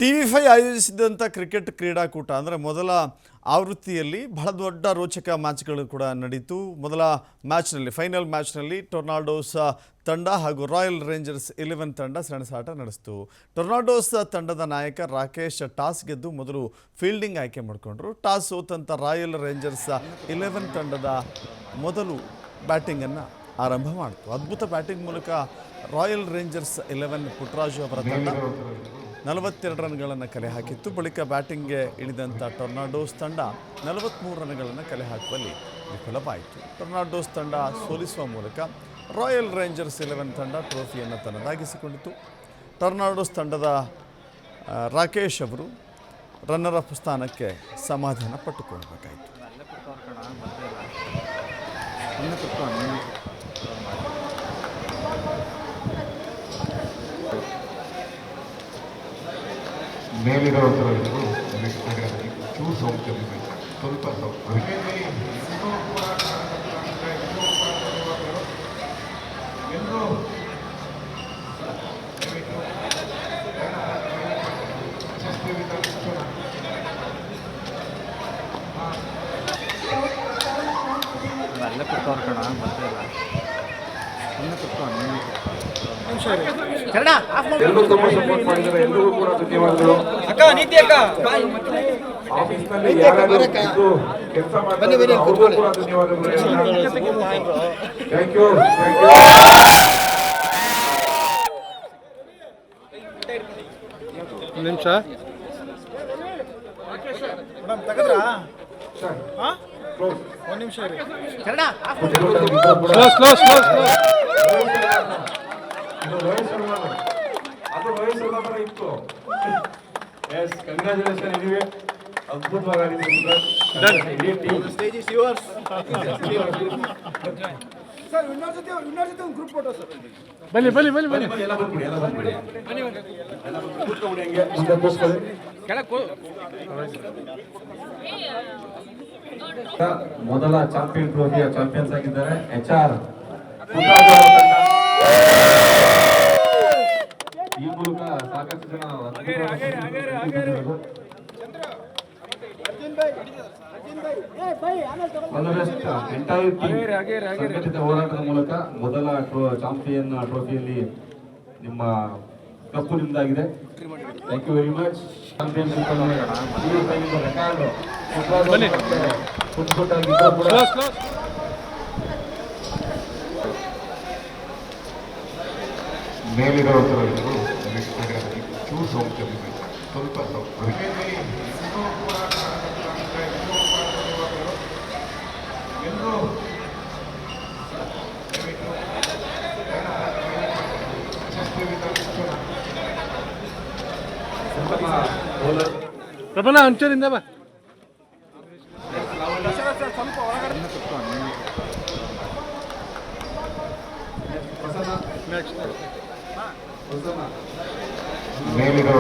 TV5 ಆಯೋಜಿಸಿದಂಥ cricket ಕ್ರೀಡಾಕೂಟ ಅಂದರೆ ಮೊದಲ ಆವೃತ್ತಿಯಲ್ಲಿ ಬಹಳ ದೊಡ್ಡ ರೋಚಕ ಮ್ಯಾಚ್ಗಳು ಕೂಡ ನಡೀತು. ಮೊದಲ ಮ್ಯಾಚ್ನಲ್ಲಿ ಫೈನಲ್ ಮ್ಯಾಚ್ನಲ್ಲಿ ಟೊರ್ನಾಡೋಸ್ ತಂಡ ಹಾಗೂ ರಾಯಲ್ ರೇಂಜರ್ಸ್ 11 ತಂಡ ಸೆಣಸಾಟ ನಡೆಸಿತು. ಟೊರ್ನಾಡೋಸ್ ತಂಡದ ನಾಯಕ ರಾಕೇಶ್ ಟಾಸ್ ಗೆದ್ದು ಮೊದಲು ಫೀಲ್ಡಿಂಗ್ ಆಯ್ಕೆ ಮಾಡಿಕೊಂಡ್ರು. ಟಾಸ್ ಸೋತಂಥ ರಾಯಲ್ ರೇಂಜರ್ಸ್ 11 ತಂಡದ ಮೊದಲು ಬ್ಯಾಟಿಂಗನ್ನು ಆರಂಭ ಮಾಡಿತು. ಅದ್ಭುತ ಬ್ಯಾಟಿಂಗ್ ಮೂಲಕ ರಾಯಲ್ ರೇಂಜರ್ಸ್ 11 ಪುಟ್ಟರಾಜು ಅವರ ತಂಡ 42 ರನ್ಗಳನ್ನು ಕಲೆ ಹಾಕಿತ್ತು. ಬಳಿಕ ಬ್ಯಾಟಿಂಗ್ಗೆ ಇಳಿದಂಥ ಟೊರ್ನಾಡೋಸ್ ತಂಡ 43 ರನ್ಗಳನ್ನು ಕಲೆ ಹಾಕುವಲ್ಲಿ ವಿಫಲವಾಯಿತು. ಟೊರ್ನಾಡೋಸ್ ತಂಡ ಸೋಲಿಸುವ ಮೂಲಕ ರಾಯಲ್ ರೇಂಜರ್ಸ್ 11 ತಂಡ ಟ್ರೋಫಿಯನ್ನು ತನ್ನದಾಗಿಸಿಕೊಂಡಿತು. ಟೊರ್ನಾಡೋಸ್ ತಂಡದ ರಾಕೇಶ್ ಅವರು ರನ್ನರ್ ಅಪ್ ಸ್ಥಾನಕ್ಕೆ ಸಮಾಧಾನ ಪಟ್ಟುಕೊಳ್ಬೇಕಾಯಿತು. ಮೇಲಿರೋದು ಚೂರು ಸೌಂಡ್ ಸ್ವಲ್ಪ നല്ല കുട്ടോർക്കണം ಎಲ್ಲರೂ ತುಂಬ ಸಪೋರ್ಟ್ ಮಾಡಿದ್ದಾರೆ. ಎಲ್ಲರಿಗೂ ಕೂಡ ಧನ್ಯವಾದಗಳು. ಆಫೀಸ್ನಲ್ಲಿ ಯಾರಾದರೂ ಕೆಲಸ ಮಾಡ್ತಾರೆ ಅವ್ರಿಗೂ ಕೂಡ ಧನ್ಯವಾದಗಳು. Thank you. ನಿಮಿಷ ಒಂದು ನಿಮಿಷ ಅದು ರೋಹಿತ್ ಶರ್ಮಾ ತರ ಇತ್ತು. S, congratulation. ಎನಿವೆ ಅದ್ಭುತವಾಗಿ ಇಡೀ ಟೀಮ್ ಬನ್ನಿ ಬನ್ನಿ ಬನ್ನಿ ಬನ್ನಿ ಎಲ್ಲ ಬಂದ್ಬಿಡಿ, ಎಲ್ಲ ಬಂದ್ಬಿಡಿ, ಕೂತ್ಕೊಂಡ್ಬಿಡಿ. ಹಂಗೆ ಮುಂದೆ ಕೂತ್ಕೊಳ್ಳಿ. ಮೊದಲ ಚಾಂಪಿಯನ್ ಟ್ರೋಫಿಯ ಚಾಂಪಿಯನ್ಸ್ ಆಗಿದ್ದಾರೆ HR ಪುಟ್ಟರಾಜು ಅವರ ತಂಡ. ಈ ಮೂಲಕ ಸಾಕಷ್ಟು ಜನ ಸಂಘಟಿತ ಹೋರಾಟದ ಮೂಲಕ ಮೊದಲ ಚಾಂಪಿಯನ್ ಟ್ರೋಫಿಯಲ್ಲಿ ನಿಮ್ಮ ಕಪ್ಪು ನಿಮ್ದಾಗಿದೆ. Thank you very much. Championship ಮೇಲಿರೋ ಚೂರು ಸೌಂಡ್ ಸ್ವಲ್ಪ ಪ್ರಭನ ಅಂಚರಿಂದ ಬಾ. ಮೇಲಿರೋ